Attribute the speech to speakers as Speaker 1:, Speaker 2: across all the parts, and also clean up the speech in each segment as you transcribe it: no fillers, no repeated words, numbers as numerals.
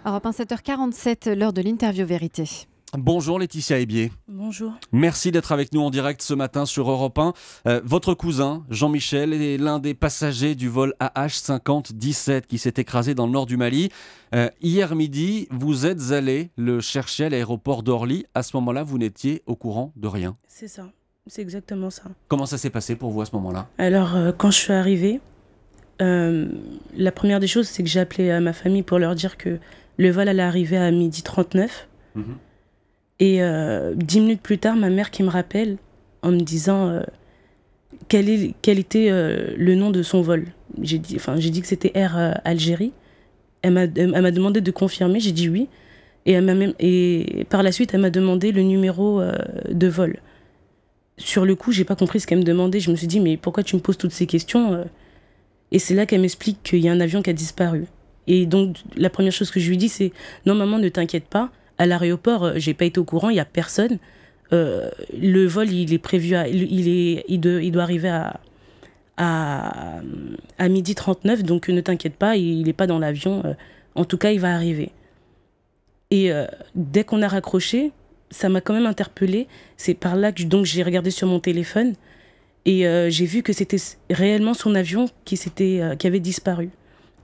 Speaker 1: Europe 1, 7h47, l'heure de l'interview vérité.
Speaker 2: Bonjour Laetitia Hébier.
Speaker 3: Bonjour.
Speaker 2: Merci d'être avec nous en direct ce matin sur Europe 1. Votre cousin, Jean-Michel, est l'un des passagers du vol AH5017 qui s'est écrasé dans le nord du Mali. Hier midi, vous êtes allé le chercher à l'aéroport d'Orly. À ce moment-là, vous n'étiez au courant de rien.
Speaker 3: C'est ça, c'est exactement ça.
Speaker 2: Comment ça s'est passé pour vous à ce moment-là?
Speaker 3: Alors, quand je suis arrivée, la première des choses, c'est que j'ai appelé ma famille pour leur dire que le vol allait arriver à 12h39. Et 10 minutes plus tard, ma mère qui me rappelle en me disant quel était le nom de son vol. J'ai dit que c'était Air Algérie. Elle m'a demandé de confirmer, j'ai dit oui. Et par la suite, elle m'a demandé le numéro de vol. Sur le coup, j'ai pas compris ce qu'elle me demandait. Je me suis dit, mais pourquoi tu me poses toutes ces questions? Et c'est là qu'elle m'explique qu'il y a un avion qui a disparu. Et donc, la première chose que je lui dis, c'est non, maman, ne t'inquiète pas. À l'aéroport, j'ai pas été au courant, il y a personne. Le vol, il est prévu, il doit arriver à 12h39, donc ne t'inquiète pas, il n'est pas dans l'avion. En tout cas, il va arriver. Et dès qu'on a raccroché, ça m'a quand même interpellée. C'est par là que j'ai regardé sur mon téléphone et j'ai vu que c'était réellement son avion qui avait disparu.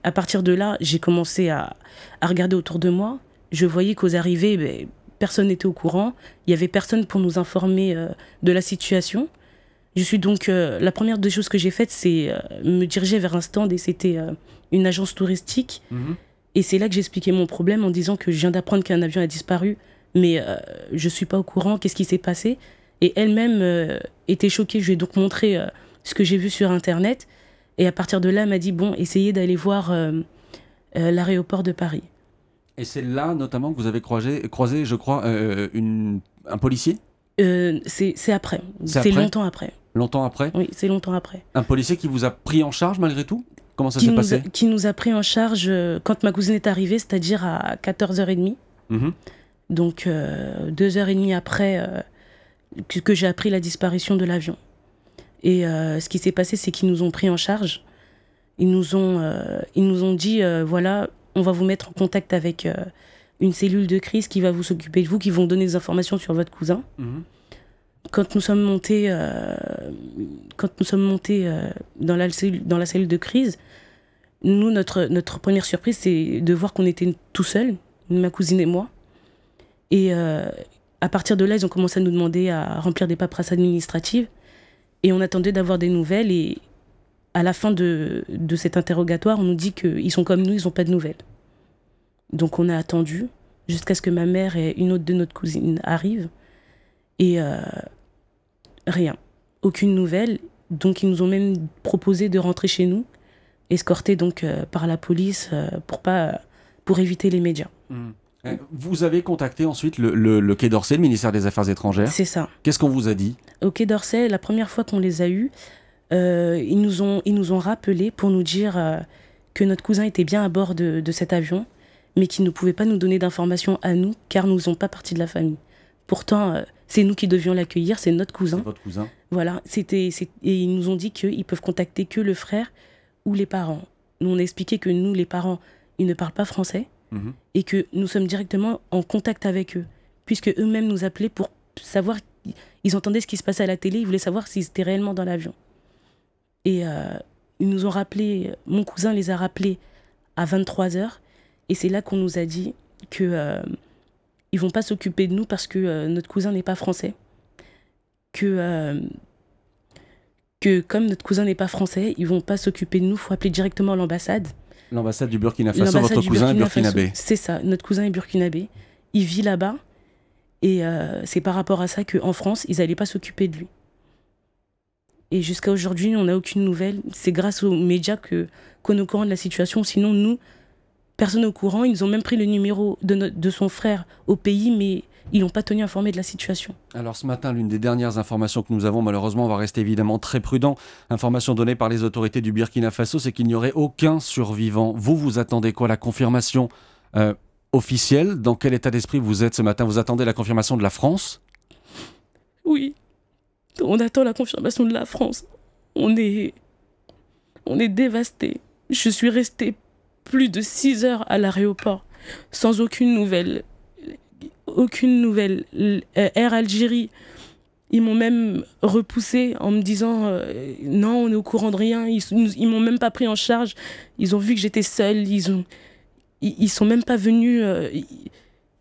Speaker 3: À partir de là, j'ai commencé à regarder autour de moi. Je voyais qu'aux arrivées, personne n'était au courant. Il n'y avait personne pour nous informer de la situation. Je suis donc... la première des choses que j'ai faites, c'est me diriger vers un stand et c'était une agence touristique. Et c'est là que j'ai expliqué mon problème en disant que je viens d'apprendre qu'un avion a disparu, mais je ne suis pas au courant, qu'est-ce qui s'est passé. Et elle-même était choquée. Je lui ai donc montré ce que j'ai vu sur Internet. Et à partir de là, elle m'a dit, bon, essayez d'aller voir l'aéroport de Paris.
Speaker 2: Et c'est là, notamment, que vous avez croisé je crois, un policier?
Speaker 3: C'est après. C'est longtemps après.
Speaker 2: Longtemps après?
Speaker 3: Oui, c'est longtemps après.
Speaker 2: Un policier qui vous a pris en charge malgré tout? Comment ça s'est passé?
Speaker 3: Qui nous a pris en charge quand ma cousine est arrivée, c'est-à-dire à 14h30. Donc 2h30 après que j'ai appris la disparition de l'avion. Et ce qui s'est passé, c'est qu'ils nous ont pris en charge. Ils nous ont dit, voilà... On va vous mettre en contact avec une cellule de crise qui va vous s'occuper de vous, qui vont donner des informations sur votre cousin. Quand nous sommes montés, dans la cellule de crise, nous, notre première surprise, c'est de voir qu'on était tout seuls, ma cousine et moi. Et à partir de là, ils ont commencé à nous demander à remplir des paperasses administratives. Et on attendait d'avoir des nouvelles. Et à la fin de cet interrogatoire, on nous dit qu'ils sont comme nous, ils n'ont pas de nouvelles. Donc on a attendu jusqu'à ce que ma mère et une autre de notre cousine arrivent. Et rien, aucune nouvelle. Donc ils nous ont même proposé de rentrer chez nous, escortés donc par la police pour éviter les médias.
Speaker 2: Vous avez contacté ensuite le Quai d'Orsay, le ministère des Affaires étrangères.
Speaker 3: C'est ça.
Speaker 2: Qu'est-ce qu'on vous a dit? Au
Speaker 3: Quai d'Orsay, la première fois qu'on les a eus, ils nous ont rappelé pour nous dire que notre cousin était bien à bord de cet avion, mais qu'ils ne pouvaient pas nous donner d'informations à nous, car nous ne faisons pas partie de la famille. Pourtant, c'est nous qui devions l'accueillir, c'est notre cousin.
Speaker 2: C'est votre cousin. Voilà,
Speaker 3: et ils nous ont dit qu'ils peuvent contacter que le frère ou les parents. Nous, on a expliqué que nous, les parents, ils ne parlent pas français, et que nous sommes directement en contact avec eux, puisque eux-mêmes nous appelaient pour savoir, ils entendaient ce qui se passait à la télé, ils voulaient savoir s'ils étaient réellement dans l'avion. Et ils nous ont rappelé, mon cousin les a rappelés à 23h, et c'est là qu'on nous a dit que ils vont pas s'occuper de nous parce que notre cousin n'est pas français. Que comme notre cousin n'est pas français, ils vont pas s'occuper de nous, il faut appeler directement l'ambassade.
Speaker 2: L'ambassade du Burkina Faso, votre cousin est burkinabé.
Speaker 3: C'est ça, notre cousin est burkinabé. Il vit là-bas, et c'est par rapport à ça qu'en France, ils n'allaient pas s'occuper de lui. Et jusqu'à aujourd'hui, on n'a aucune nouvelle. C'est grâce aux médias qu'on est au courant de la situation. Sinon, nous, personne n'est au courant. Ils nous ont même pris le numéro de son frère au pays, mais ils n'ont pas tenu informé de la situation.
Speaker 2: Alors ce matin, l'une des dernières informations que nous avons, malheureusement, on va rester évidemment très prudent. Information donnée par les autorités du Burkina Faso, c'est qu'il n'y aurait aucun survivant. Vous attendez quoi? La confirmation officielle? Dans quel état d'esprit vous êtes ce matin? Vous attendez la confirmation de la France?
Speaker 3: Oui. On attend la confirmation de la France. On est dévastés. Je suis restée plus de 6 heures à l'aéroport sans aucune nouvelle. Aucune nouvelle. Air Algérie, ils m'ont même repoussé en me disant non, on est au courant de rien. Ils m'ont même pas pris en charge. Ils ont vu que j'étais seule. Ils sont même pas venus.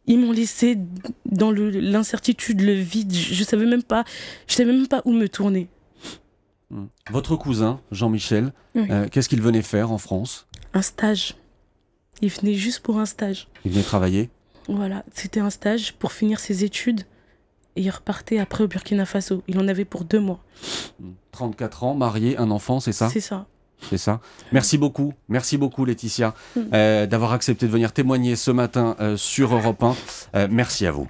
Speaker 3: Ils m'ont laissé dans l'incertitude, le vide. Je savais même pas où me tourner.
Speaker 2: Votre cousin, Jean-Michel,
Speaker 3: Oui.
Speaker 2: Qu'est-ce qu'il venait faire en France?
Speaker 3: Un stage. Il venait juste pour un stage.
Speaker 2: Il venait travailler?
Speaker 3: Voilà, c'était un stage pour finir ses études. Et il repartait après au Burkina Faso. Il en avait pour 2 mois.
Speaker 2: 34 ans, marié, un enfant, c'est ça?
Speaker 3: C'est ça.
Speaker 2: C'est ça. Merci beaucoup Laetitia, d'avoir accepté de venir témoigner ce matin sur Europe 1. Merci à vous.